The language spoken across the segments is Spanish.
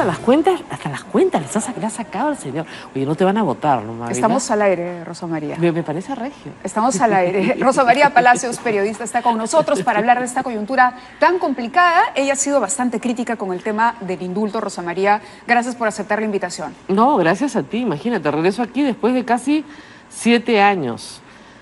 hasta las cuentas le ha sacado al señor. Oye, no te van a votar, ¿no, Mávila? Estamos al aire, Rosa María. Me parece regio. Estamos al aire. Rosa María Palacios, periodista, está con nosotros para hablar de esta coyuntura tan complicada. Ella ha sido bastante crítica con el tema del indulto. Rosa María, gracias por aceptar la invitación. No, gracias a ti, imagínate, regreso aquí después de casi 7 años.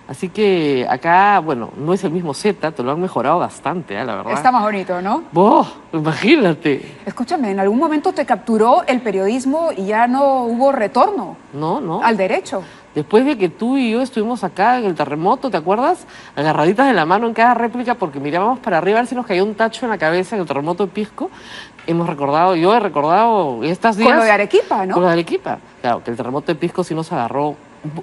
Así que acá, bueno, no es el mismo Z, te lo han mejorado bastante, la verdad. Está más bonito, ¿no? ¡Oh! Imagínate. Escúchame, ¿en algún momento te capturó el periodismo y ya no hubo retorno? No. Al derecho. Después de que tú y yo estuvimos acá en el terremoto, ¿te acuerdas? Agarraditas de la mano en cada réplica porque mirábamos para arriba a ver si nos cayó un tacho en la cabeza en el terremoto de Pisco. Yo he recordado estos días... Con lo de Arequipa, ¿no? Con lo de Arequipa. Claro, que el terremoto de Pisco sí nos agarró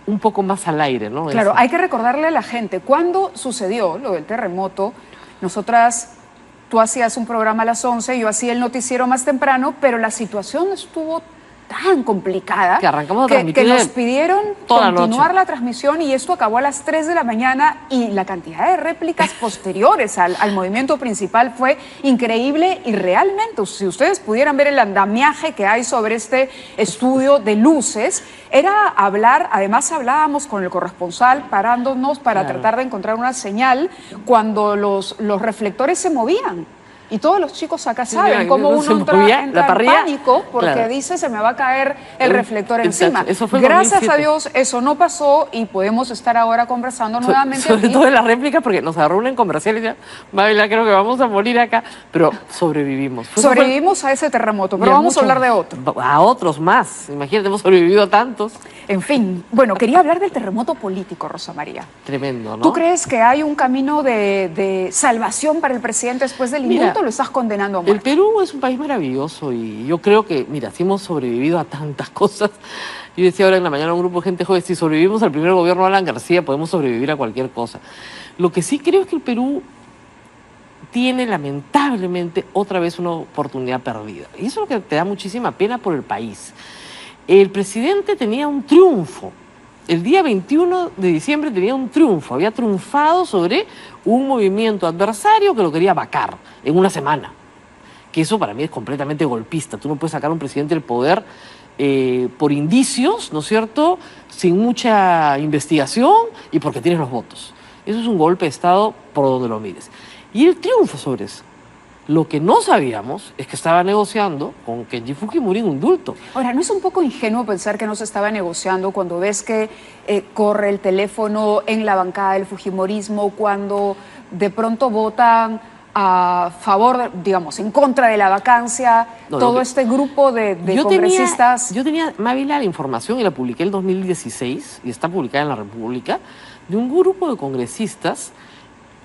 un poco más al aire, ¿no? Claro, hay que recordarle a la gente, cuando sucedió lo del terremoto, tú hacías un programa a las 11, yo hacía el noticiero más temprano, pero la situación estuvo tan complicada que arrancamos a transmitir que nos pidieron continuar la la transmisión y esto acabó a las 3 de la mañana y la cantidad de réplicas posteriores al movimiento principal fue increíble y realmente, si ustedes pudieran ver el andamiaje que hay sobre este estudio de luces, era hablar, además hablábamos con el corresponsal parándonos para tratar de encontrar una señal cuando los reflectores se movían. Y todos los chicos acá saben cómo uno entra en pánico porque dice se me va a caer el reflector encima. Gracias a Dios eso no pasó y podemos estar ahora conversando nuevamente. Sobre todo en las réplicas porque nos agarró una en comercial y ya, Mávila, creo que vamos a morir acá. Pero sobrevivimos. Sobrevivimos a ese terremoto, pero vamos a hablar de otro. A otros más. Imagínate, hemos sobrevivido a tantos. En fin, bueno, quería hablar del terremoto político, Rosa María. Tremendo, ¿no? ¿Tú crees que hay un camino de salvación para el presidente después del indulto o lo estás condenando a muerte? El Perú es un país maravilloso y yo creo que, mira, si hemos sobrevivido a tantas cosas. Yo decía ahora en la mañana a un grupo de gente joven, si sobrevivimos al primer gobierno de Alan García, podemos sobrevivir a cualquier cosa. Lo que sí creo es que el Perú tiene lamentablemente otra vez una oportunidad perdida. Y eso es lo que te da muchísima pena por el país. El presidente tenía un triunfo. El día 21 de diciembre tenía un triunfo. Había triunfado sobre un movimiento adversario que lo quería vacar en una semana. Que eso para mí es completamente golpista. Tú no puedes sacar a un presidente del poder por indicios, ¿no es cierto?, sin mucha investigación y porque tienes los votos. Eso es un golpe de Estado por donde lo mires. Y el triunfo sobre eso. Lo que no sabíamos es que estaba negociando con Kenji Fujimori un indulto. Ahora, ¿no es un poco ingenuo pensar que no se estaba negociando cuando ves que corre el teléfono en la bancada del fujimorismo, cuando de pronto votan a favor, digamos, en contra de la vacancia, todo este grupo de congresistas? Yo tenía, Mávila, la información y la publiqué en el 2016, y está publicada en La República, de un grupo de congresistas.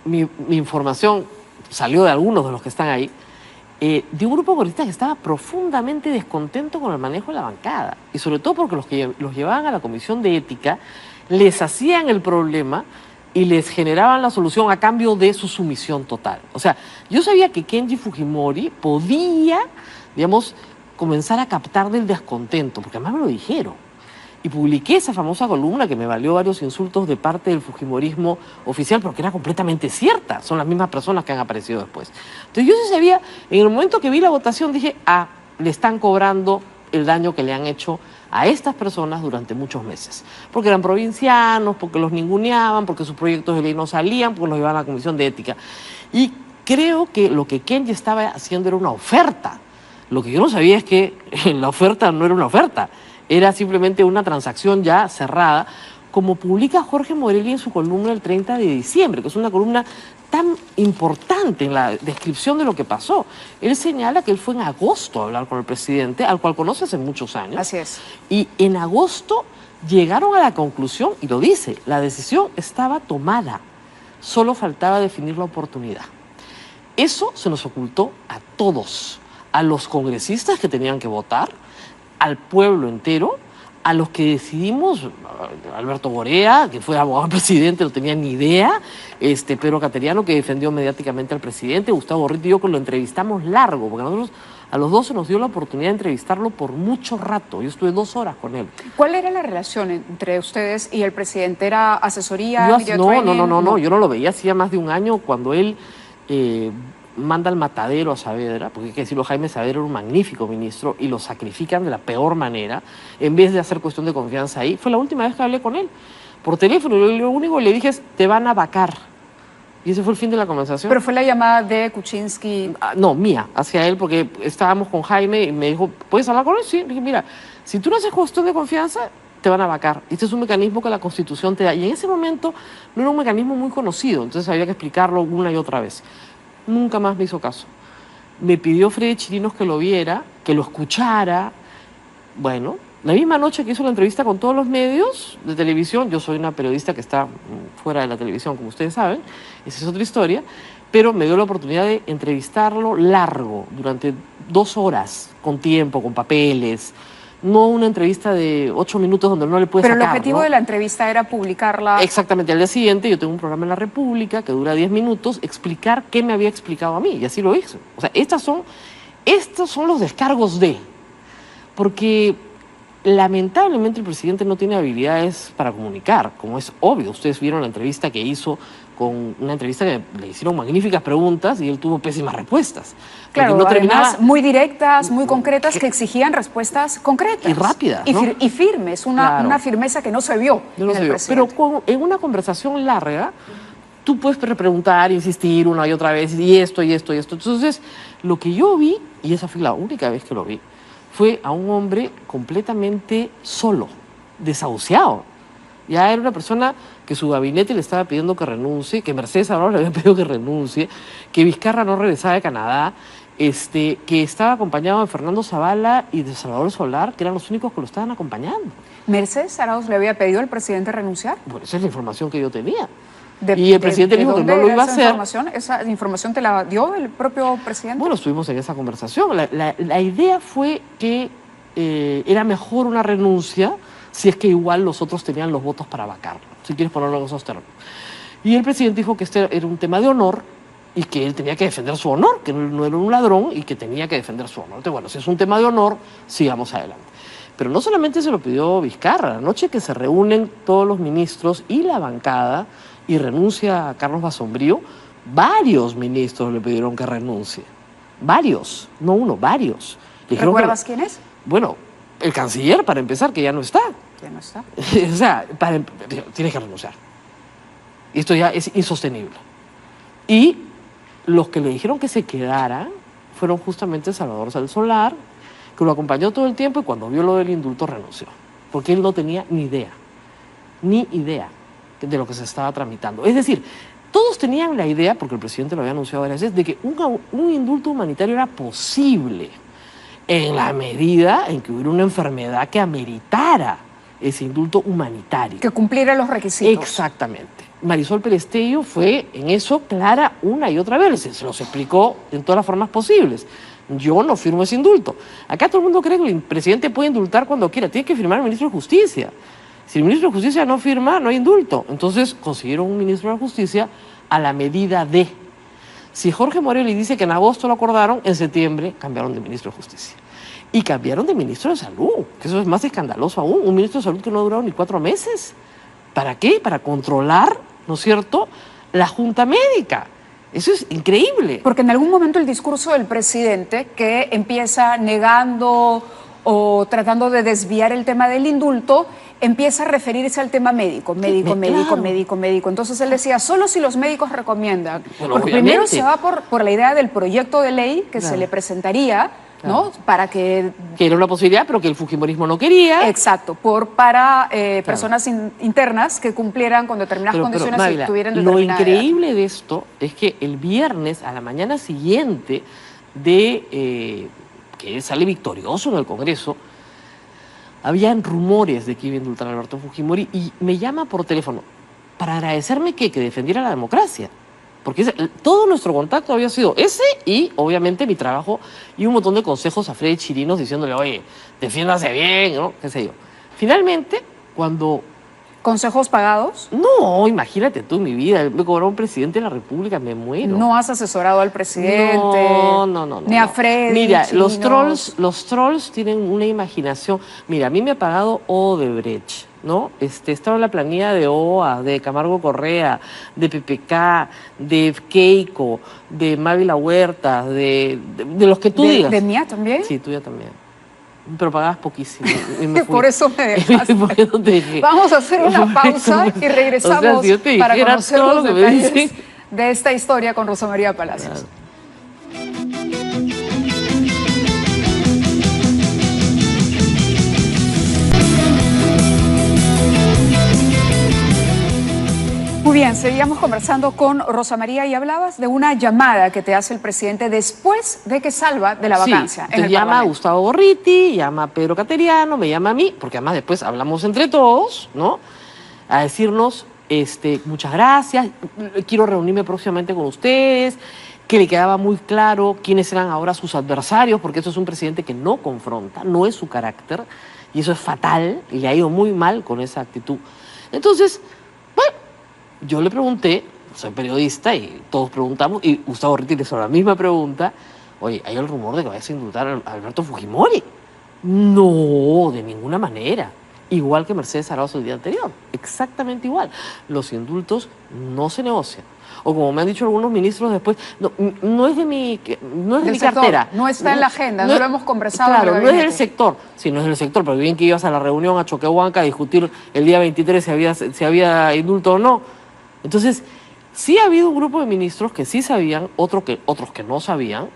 Mi información salió de algunos de los que están ahí, de un grupo de congresistas que estaba profundamente descontento con el manejo de la bancada. Y sobre todo porque los que los llevaban a la Comisión de Ética les hacían el problema y les generaban la solución a cambio de su sumisión total. O sea, yo sabía que Kenji Fujimori podía, digamos, comenzar a captar del descontento, porque además me lo dijeron. Y publiqué esa famosa columna que me valió varios insultos de parte del fujimorismo oficial, porque era completamente cierta. Son las mismas personas que han aparecido después. Entonces yo sí sabía, en el momento que vi la votación dije, le están cobrando el daño que le han hecho a estas personas durante muchos meses. Porque eran provincianos, porque los ninguneaban, porque sus proyectos de ley no salían, porque los llevaban a la Comisión de Ética. Y creo que lo que Kenji estaba haciendo era una oferta. Lo que yo no sabía es que la oferta no era una oferta. Era simplemente una transacción ya cerrada, como publica Jorge Morelli en su columna el 30 de diciembre, que es una columna tan importante en la descripción de lo que pasó. Él señala que él fue en agosto a hablar con el presidente, al cual conoce hace muchos años. Así es. Y en agosto llegaron a la conclusión, y lo dice, la decisión estaba tomada, solo faltaba definir la oportunidad. Eso se nos ocultó a todos, a los congresistas que tenían que votar, al pueblo entero, a los que decidimos, Alberto Borea, que fue abogado del presidente, no tenía ni idea, Pedro Cateriano, que defendió mediáticamente al presidente, Gustavo Rito y yo, que lo entrevistamos largo, porque nosotros a los dos se nos dio la oportunidad de entrevistarlo por mucho rato. Yo estuve 2 horas con él. ¿Cuál era la relación entre ustedes y el presidente? ¿Era asesoría? No, yo no lo veía hacía más de un año cuando él manda al matadero a Saavedra, porque hay que decirlo, Jaime Saavedra era un magnífico ministro, y lo sacrifican de la peor manera, en vez de hacer cuestión de confianza ahí. Fue la última vez que hablé con él, por teléfono, y lo único que le dije es, te van a vacar. Y ese fue el fin de la conversación. Pero fue la llamada de Kuczynski. No, mía, hacia él, porque estábamos con Jaime y me dijo, ¿puedes hablar con él? Sí. Le dije, mira, si tú no haces cuestión de confianza, te van a vacar. Este es un mecanismo que la Constitución te da. Y en ese momento no era un mecanismo muy conocido, entonces había que explicarlo una y otra vez. Nunca más me hizo caso. Me pidió Freddy Chirinos que lo viera, que lo escuchara. Bueno, la misma noche que hizo la entrevista con todos los medios de televisión, yo soy una periodista que está fuera de la televisión, como ustedes saben, esa es otra historia, pero me dio la oportunidad de entrevistarlo largo, durante 2 horas, con tiempo, con papeles, no una entrevista de 8 minutos donde no le puedes Pero sacar, el objetivo ¿no? de la entrevista era publicarla. Exactamente, al día siguiente yo tengo un programa en La República que dura 10 minutos, explicar qué me había explicado a mí, y así lo hice. O sea, estos son los descargos de... Porque lamentablemente el presidente no tiene habilidades para comunicar, como es obvio. Ustedes vieron la entrevista que hizo, con una entrevista que le hicieron magníficas preguntas y él tuvo pésimas respuestas. Claro, no terminaba... además muy directas, muy concretas, que exigían respuestas concretas. Y rápidas, Y, ¿no? y firmes, una firmeza que no se vio No en se el vio. presidente. Pero en una conversación larga, tú puedes preguntar, insistir una y otra vez, y esto, y esto, y esto. Entonces, lo que yo vi, y esa fue la única vez que lo vi, fue a un hombre completamente solo, desahuciado. Ya era una persona que su gabinete le estaba pidiendo que renuncie, que Mercedes Arauz le había pedido que renuncie, que Vizcarra no regresaba de Canadá, que estaba acompañado de Fernando Zavala y de Salvador Solar, que eran los únicos que lo estaban acompañando. ¿Mercedes Arauz le había pedido al presidente renunciar? Bueno, esa es la información que yo tenía. Y el presidente dijo que no lo iba a hacer. ¿Esa información te la dio el propio presidente? Bueno, estuvimos en esa conversación. La idea fue que era mejor una renuncia si es que igual los otros tenían los votos para vacarlo, si quieres ponerlo en esos términos. Y el presidente dijo que este era un tema de honor y que él tenía que defender su honor, que no era un ladrón y que tenía que defender su honor. Entonces, bueno, si es un tema de honor, sigamos adelante. Pero no solamente se lo pidió Vizcarra, la noche que se reúnen todos los ministros y la bancada y renuncia a Carlos Basombrío, varios ministros le pidieron que renuncie. Varios, no uno, varios. ¿Recuerdas quién es? Bueno, el canciller, para empezar, que ya no está. Ya no está. O sea, tienes que renunciar. Y esto ya es insostenible. Y los que le dijeron que se quedara fueron justamente Salvador Solar, que lo acompañó todo el tiempo y cuando vio lo del indulto renunció. Porque él no tenía ni idea de lo que se estaba tramitando. Es decir, todos tenían la idea, porque el presidente lo había anunciado varias veces, de que un indulto humanitario era posible en la medida en que hubiera una enfermedad que ameritara ese indulto humanitario. Que cumpliera los requisitos. Exactamente. Marisol Perestello fue en eso clara una y otra vez, se los explicó en todas las formas posibles. Yo no firmo ese indulto. Acá todo el mundo cree que el presidente puede indultar cuando quiera, tiene que firmar el ministro de Justicia. Si el ministro de Justicia no firma, no hay indulto. Entonces consiguieron un ministro de Justicia a la medida de. Si Jorge Morelli dice que en agosto lo acordaron, en septiembre cambiaron de ministro de Justicia. Y cambiaron de ministro de Salud, que eso es más escandaloso aún. Un ministro de Salud que no ha durado ni 4 meses. ¿Para qué? Para controlar, ¿no es cierto?, la Junta Médica. Eso es increíble. Porque en algún momento el discurso del presidente, que empieza negando o tratando de desviar el tema del indulto, empieza a referirse al tema médico. Entonces él decía, solo si los médicos recomiendan. Bueno, porque obviamente. primero se va por la idea del proyecto de ley que se le presentaría, ¿no? Para que... Que era una posibilidad, pero que el fujimorismo no quería. Exacto, para personas internas que cumplieran con determinadas condiciones Mávila, y tuvieran lo determinada increíble de esto es que el viernes, a la mañana siguiente de que sale victorioso en el Congreso, habían rumores de que iba a indultar a Alberto Fujimori y me llama por teléfono para agradecerme que defendiera la democracia. Porque todo nuestro contacto había sido ese y, obviamente, mi trabajo y un montón de consejos a Freddy Chirinos diciéndole, oye, defiéndase bien, ¿no? Qué sé yo. Finalmente, cuando... ¿Consejos pagados? No, imagínate tú, mi vida, me cobró un presidente de la República, me muero. ¿No has asesorado al presidente? No. Ni a Freddy. Mira, Chirinos. los trolls tienen una imaginación. Mira, a mí me ha pagado Odebrecht, ¿no? Estaba en la planilla de OA, de Camargo Correa, de PPK, de Keiko, de Mávila Huerta, de los que tú digas. ¿De mía también? Sí, tuya también. Pero pagabas poquísimo. Y me fui. Por eso me dejaste. ¿Por qué no te dejé? Vamos a hacer una pausa y regresamos, o sea, si yo te para dijera conocer todo los lo que me detalles dicen. de esta historia con Rosa María Palacios. Claro. Muy bien, seguíamos conversando con Rosa María y hablabas de una llamada que te hace el presidente después de que salva de la vacancia. Sí, entonces llama a Gustavo Gorriti, llama a Pedro Cateriano, me llama a mí, porque además después hablamos entre todos, ¿no? A decirnos, muchas gracias, quiero reunirme próximamente con ustedes, que le quedaba muy claro quiénes eran ahora sus adversarios, porque eso es un presidente que no confronta, no es su carácter, y eso es fatal, y le ha ido muy mal con esa actitud. Entonces, bueno, yo le pregunté, soy periodista y todos preguntamos, y Gustavo Gorriti le hizo la misma pregunta, oye, ¿hay el rumor de que vayas a indultar a Alberto Fujimori? No, de ninguna manera. Igual que Mercedes Arauz el día anterior, exactamente igual. Los indultos no se negocian. O como me han dicho algunos ministros después, no es de mi cartera. No está en la agenda, no lo hemos conversado. Claro, no es del sector. Sí, no es del sector, pero bien que ibas a la reunión a Choquehuanca a discutir el día 23 si había indulto o no. Entonces, sí ha habido un grupo de ministros que sí sabían, otros que no sabían,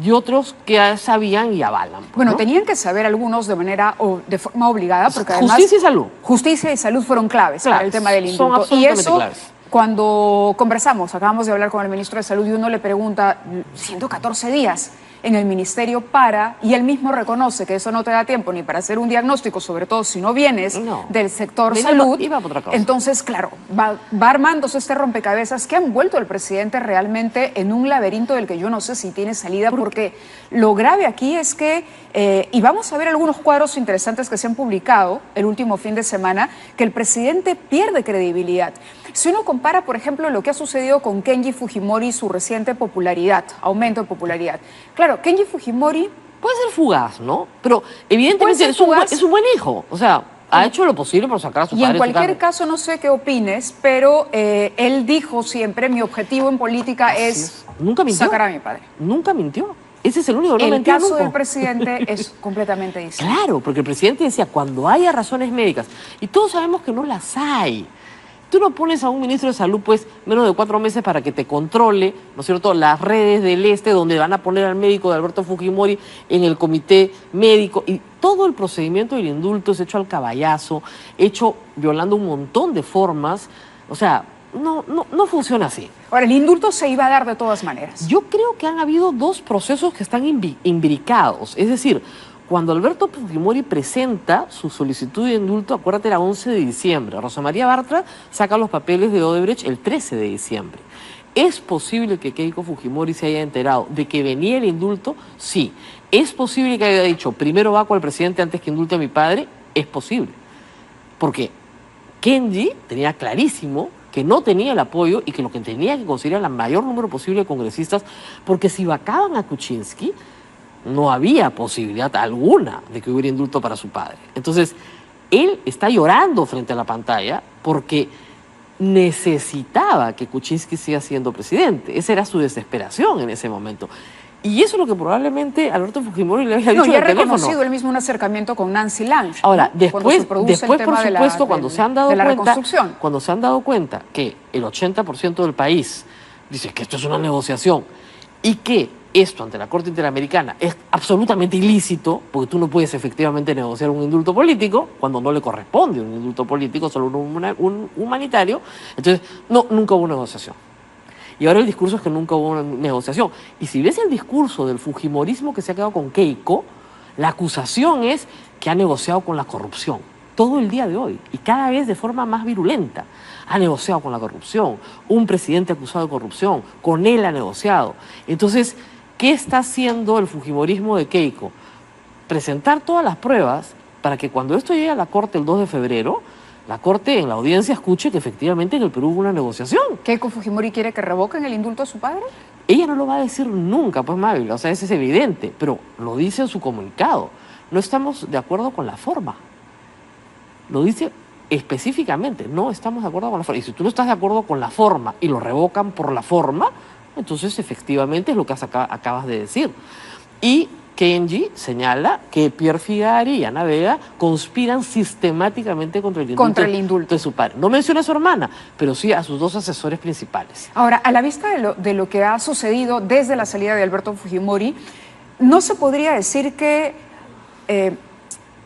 y otros que sabían y avalan. Pues, bueno, ¿no? tenían que saber algunos de forma obligada, porque además... Justicia y salud. Justicia y salud fueron claves para el tema del indulto. Son absolutamente claves. Cuando conversamos, acabamos de hablar con el ministro de Salud y uno le pregunta, 114 días en el ministerio y él mismo reconoce que eso no te da tiempo ni para hacer un diagnóstico, sobre todo si no vienes del sector salud. Iba por otra cosa. Entonces, claro, va armándose este rompecabezas que han vuelto al presidente realmente en un laberinto del que yo no sé si tiene salida, porque lo grave aquí es que, y vamos a ver algunos cuadros interesantes que se han publicado el último fin de semana, que el presidente pierde credibilidad. Si uno compara, por ejemplo, lo que ha sucedido con Kenji Fujimori y su reciente popularidad, aumento de popularidad. Claro, Kenji Fujimori... Puede ser fugaz, ¿no? Pero evidentemente es un buen hijo. O sea, ha hecho lo posible por sacar a su padre. Y en cualquier caso, no sé qué opines, pero él dijo siempre, mi objetivo en política es sacar a mi padre. Nunca mintió. Ese es el único que no mintió. El caso del presidente es completamente distinto. Claro, porque el presidente decía, cuando haya razones médicas, y todos sabemos que no las hay. Tú no pones a un ministro de salud, pues, menos de 4 meses para que te controle, ¿no es cierto?, las redes del donde van a poner al médico de Alberto Fujimori en el comité médico. Y todo el procedimiento del indulto es hecho al caballazo, hecho violando un montón de formas. O sea, no funciona así. Ahora, el indulto se iba a dar de todas maneras. Yo creo que han habido 2 procesos que están imbricados. Es decir, cuando Alberto Fujimori presenta su solicitud de indulto, acuérdate, era 11 de diciembre. Rosa María Bartra saca los papeles de Odebrecht el 13 de diciembre. ¿Es posible que Keiko Fujimori se haya enterado de que venía el indulto? Sí. ¿Es posible que haya dicho, primero vaco al presidente antes que indulte a mi padre? Es posible. Porque Kenji tenía clarísimo que no tenía el apoyo y que lo que tenía que conseguir era el mayor número posible de congresistas, porque si vacaban a Kuczynski, no había posibilidad alguna de que hubiera indulto para su padre. Entonces, él está llorando frente a la pantalla porque necesitaba que Kuczynski siga siendo presidente. Esa era su desesperación en ese momento. Y eso es lo que probablemente Alberto Fujimori le había dicho y ha en el teléfono. reconocido él mismo un acercamiento con Nancy Lange. Ahora, ¿no? después por supuesto, cuando se han dado cuenta que el 80% del país dice que esto es una negociación y que esto ante la Corte Interamericana es absolutamente ilícito, porque tú no puedes efectivamente negociar un indulto político cuando no le corresponde un indulto político, solo un humanitario. Entonces, nunca hubo negociación. Y ahora el discurso es que nunca hubo una negociación. Y si ves el discurso del fujimorismo que se ha quedado con Keiko, la acusación es que ha negociado con la corrupción. Todo el día de hoy, y cada vez de forma más virulenta. Ha negociado con la corrupción, un presidente acusado de corrupción, con él ha negociado. Entonces, ¿qué está haciendo el fujimorismo de Keiko? Presentar todas las pruebas para que cuando esto llegue a la Corte el 2 de febrero, la Corte en la audiencia escuche que efectivamente en el Perú hubo una negociación. ¿Keiko Fujimori quiere que revoquen el indulto a su padre? Ella no lo va a decir nunca, pues Mávila, o sea, eso es evidente, pero lo dice en su comunicado. No estamos de acuerdo con la forma. Lo dice específicamente no estamos de acuerdo con la forma. Y si tú no estás de acuerdo con la forma y lo revocan por la forma, entonces efectivamente es lo que acabas de decir. Y Kenji señala que Pierre Figari y Ana Vega conspiran sistemáticamente contra el indulto de su padre. No menciona a su hermana, pero sí a sus dos asesores principales. Ahora, a la vista de lo que ha sucedido desde la salida de Alberto Fujimori, ¿no se podría decir que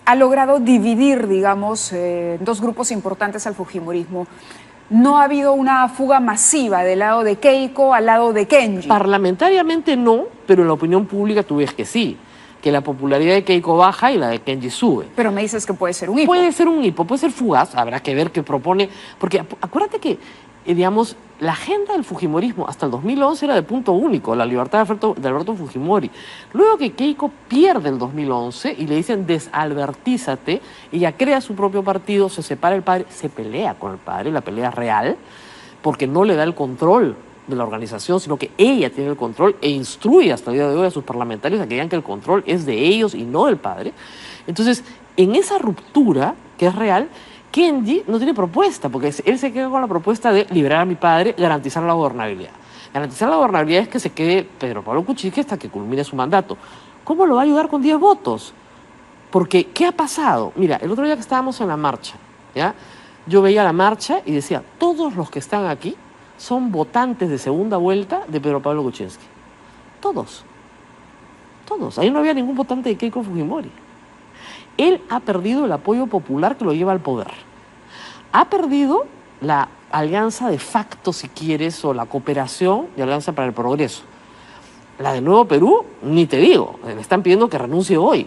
ha logrado dividir, digamos, dos grupos importantes al fujimorismo? No ha habido una fuga masiva del lado de Keiko al lado de Kenji. Parlamentariamente no, pero en la opinión pública tú ves que sí, que la popularidad de Keiko baja y la de Kenji sube. Pero me dices que puede ser un hipo. Puede ser un hipo, puede ser fugaz, habrá que ver qué propone, porque acuérdate que, digamos, la agenda del fujimorismo hasta el 2011 era de punto único, la libertad de Alberto Fujimori. Luego que Keiko pierde el 2011 y le dicen desalbertízate, ella crea su propio partido, se separa el padre, se pelea con el padre, la pelea real, porque no le da el control de la organización, sino que ella tiene el control e instruye hasta el día de hoy a sus parlamentarios a que digan que el control es de ellos y no del padre. Entonces, en esa ruptura, que es real, Kenji no tiene propuesta, porque él se queda con la propuesta de liberar a mi padre, garantizar la gobernabilidad. Garantizar la gobernabilidad es que se quede Pedro Pablo Kuczynski hasta que culmine su mandato. ¿Cómo lo va a ayudar con 10 votos? Porque, ¿qué ha pasado? Mira, el otro día que estábamos en la marcha, ¿ya? Yo veía la marcha y decía, todos los que están aquí son votantes de segunda vuelta de Pedro Pablo Kuczynski. Todos. Todos. Ahí no había ningún votante de Keiko Fujimori. Él ha perdido el apoyo popular que lo lleva al poder. Ha perdido la alianza de facto, si quieres, o la cooperación de Alianza para el Progreso. La de Nuevo Perú, ni te digo, me están pidiendo que renuncie hoy.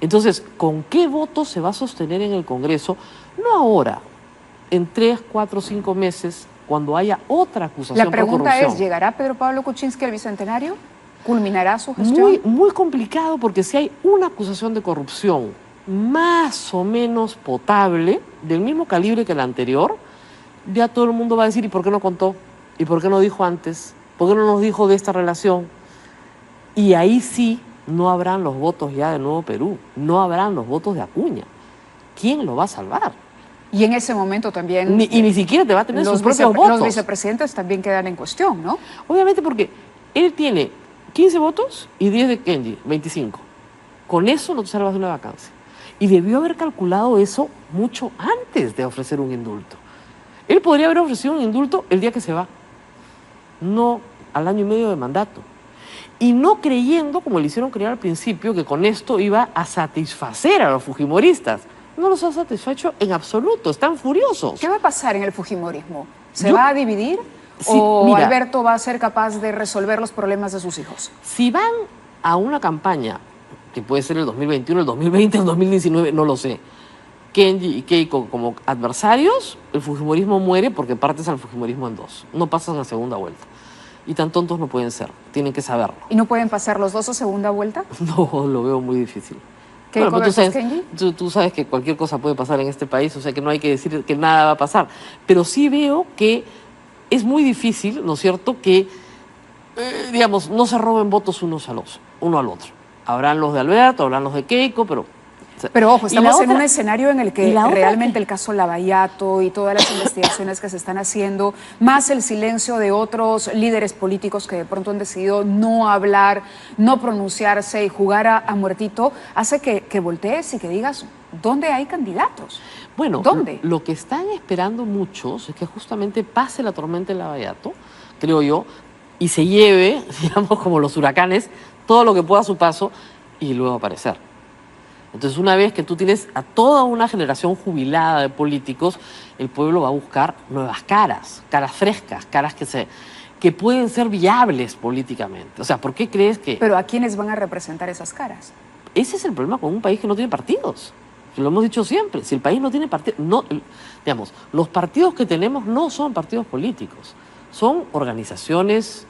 Entonces, ¿con qué voto se va a sostener en el Congreso? No ahora, en 3, 4, 5 meses, cuando haya otra acusación por corrupción. La pregunta es, ¿llegará Pedro Pablo Kuczynski al Bicentenario? ¿Culminará su gestión? Muy complicado, porque si hay una acusación de corrupción más o menos potable, del mismo calibre que la anterior, ya todo el mundo va a decir, ¿y por qué no contó? ¿Y por qué no dijo antes? ¿Por qué no nos dijo de esta relación? Y ahí sí no habrán los votos ya de Nuevo Perú, no habrán los votos de Acuña. ¿Quién lo va a salvar? Y en ese momento también... Ni siquiera te va a tener sus propios votos. Los vicepresidentes también quedan en cuestión, ¿no? Obviamente, porque él tiene 15 votos y 10 de Kenji, 25. Con eso no te salvas de una vacancia. Y debió haber calculado eso mucho antes de ofrecer un indulto. Él podría haber ofrecido un indulto el día que se va, no al año y medio de mandato. Y no creyendo, como le hicieron creer al principio, que con esto iba a satisfacer a los fujimoristas. No los ha satisfecho en absoluto, están furiosos. ¿Qué va a pasar en el fujimorismo? ¿Se va a dividir? Sí, ¿o mira, Alberto va a ser capaz de resolver los problemas de sus hijos? Si van a una campaña, que puede ser el 2021, el 2020, el 2019, no lo sé, Kenji y Keiko como adversarios, el fujimorismo muere porque partes al fujimorismo en dos. No pasan a segunda vuelta. Y tan tontos no pueden ser, tienen que saberlo. ¿Y no pueden pasar los dos a segunda vuelta? No, lo veo muy difícil. Keiko bueno, versus Kenji. Tú sabes que cualquier cosa puede pasar en este país, o sea que no hay que decir que nada va a pasar. Pero sí veo que es muy difícil, ¿no es cierto?, que, digamos, no se roben votos uno al otro. Habrán los de Alberto, habrán los de Keiko, pero ojo, estamos en un escenario en el que realmente el caso Lavallato y todas las investigaciones que se están haciendo, más el silencio de otros líderes políticos que de pronto han decidido no hablar, no pronunciarse y jugar a muertito, hace que voltees y que digas, ¿dónde hay candidatos? Bueno, ¿dónde? Lo que están esperando muchos es que justamente pase la tormenta de Lavallato, creo yo, y se lleve, digamos, como los huracanes, todo lo que pueda a su paso y luego aparecer. Entonces, una vez que tú tienes a toda una generación jubilada de políticos, el pueblo va a buscar nuevas caras, caras frescas, caras que pueden ser viables políticamente. O sea, ¿por qué crees que...? Pero ¿a quiénes van a representar esas caras? Ese es el problema con un país que no tiene partidos. Lo hemos dicho siempre. Si el país no tiene partidos... digamos, los partidos que tenemos no son partidos políticos. Son organizaciones,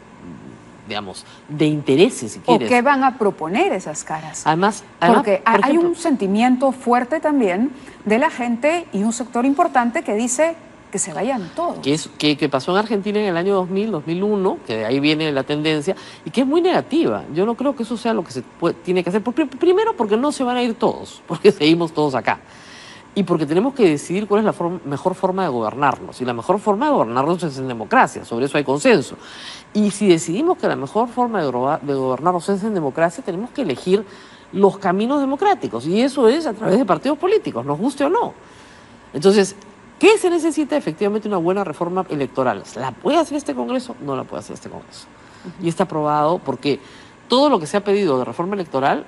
digamos, de intereses, si quieres. ¿O qué van a proponer esas caras? Además porque hay un sentimiento fuerte también de la gente y un sector importante que dice que se vayan todos. Que pasó en Argentina en el año 2000, 2001, que de ahí viene la tendencia, y que es muy negativa. Yo no creo que eso sea lo que tiene que hacer. Primero, porque no se van a ir todos, porque seguimos todos acá. y porque tenemos que decidir cuál es la mejor forma de gobernarnos. Y la mejor forma de gobernarnos es en democracia, sobre eso hay consenso. Y si decidimos que la mejor forma de gobernarnos es en democracia, tenemos que elegir los caminos democráticos. Y eso es a través de partidos políticos, nos guste o no. Entonces, ¿qué se necesita? Efectivamente una buena reforma electoral. ¿La puede hacer este Congreso? No la puede hacer este Congreso. Y está aprobado porque todo lo que se ha pedido de reforma electoral,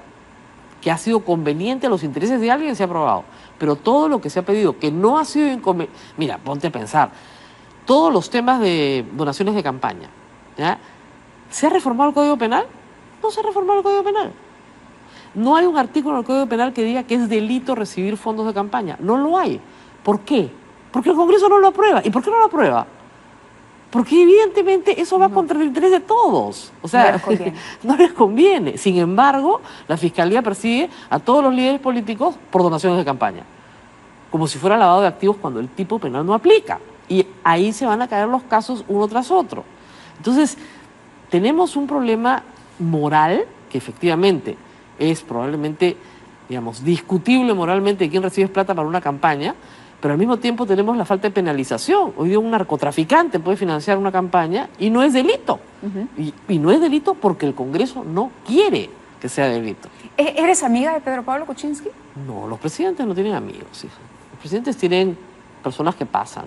que ha sido conveniente a los intereses de alguien, se ha aprobado. Pero todo lo que se ha pedido que no ha sido inconveniente... Mira, ponte a pensar, todos los temas de donaciones de campaña, ¿ya? ¿Se ha reformado el Código Penal? No se ha reformado el Código Penal. No hay un artículo en el Código Penal que diga que es delito recibir fondos de campaña. No lo hay. ¿Por qué? Porque el Congreso no lo aprueba. ¿Y por qué no lo aprueba? Porque evidentemente eso va contra el interés de todos. O sea, no les conviene. Sin embargo, la Fiscalía persigue a todos los líderes políticos por donaciones de campaña. Como si fuera lavado de activos cuando el tipo penal no aplica. Y ahí se van a caer los casos uno tras otro. Entonces, tenemos un problema moral que efectivamente es probablemente, digamos, discutible moralmente de quién recibe plata para una campaña, pero al mismo tiempo tenemos la falta de penalización. Hoy día un narcotraficante puede financiar una campaña y no es delito. Y no es delito porque el Congreso no quiere que sea delito. ¿Eres amiga de Pedro Pablo Kuczynski? No, los presidentes no tienen amigos, hija. Los presidentes tienen personas que pasan.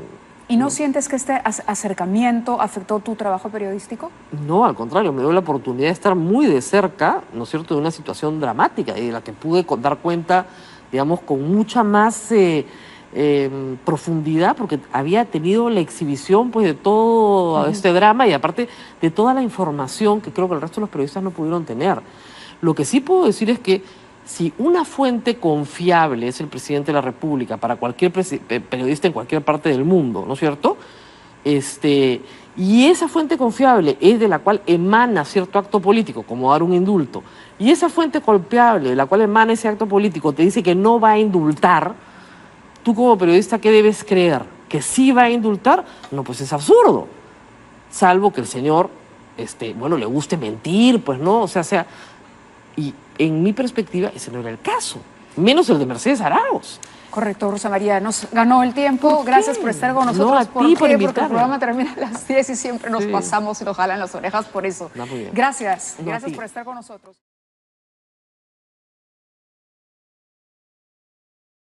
¿Y no sientes que este acercamiento afectó tu trabajo periodístico? No, al contrario, me dio la oportunidad de estar muy de cerca, ¿no es cierto?, de una situación dramática y de la que pude dar cuenta, digamos, con mucha más profundidad, porque había tenido la exhibición pues de todo este drama y aparte de toda la información que creo que el resto de los periodistas no pudieron tener. Lo que sí puedo decir es que si una fuente confiable es el presidente de la República para cualquier periodista en cualquier parte del mundo, ¿no es cierto?, y esa fuente confiable es de la cual emana cierto acto político, como dar un indulto, y esa fuente confiable de la cual emana ese acto político te dice que no va a indultar, tú como periodista, ¿qué debes creer? ¿Que sí va a indultar? No, pues es absurdo. Salvo que el señor, bueno, le guste mentir, pues no, o sea, y en mi perspectiva ese no era el caso, menos el de Mercedes Arauz. Correcto, Rosa María, nos ganó el tiempo. Gracias por estar con nosotros. No, a ti por invitarme. Porque el programa termina a las 10 y siempre nos pasamos y nos jalan las orejas por eso. No, gracias por estar con nosotros.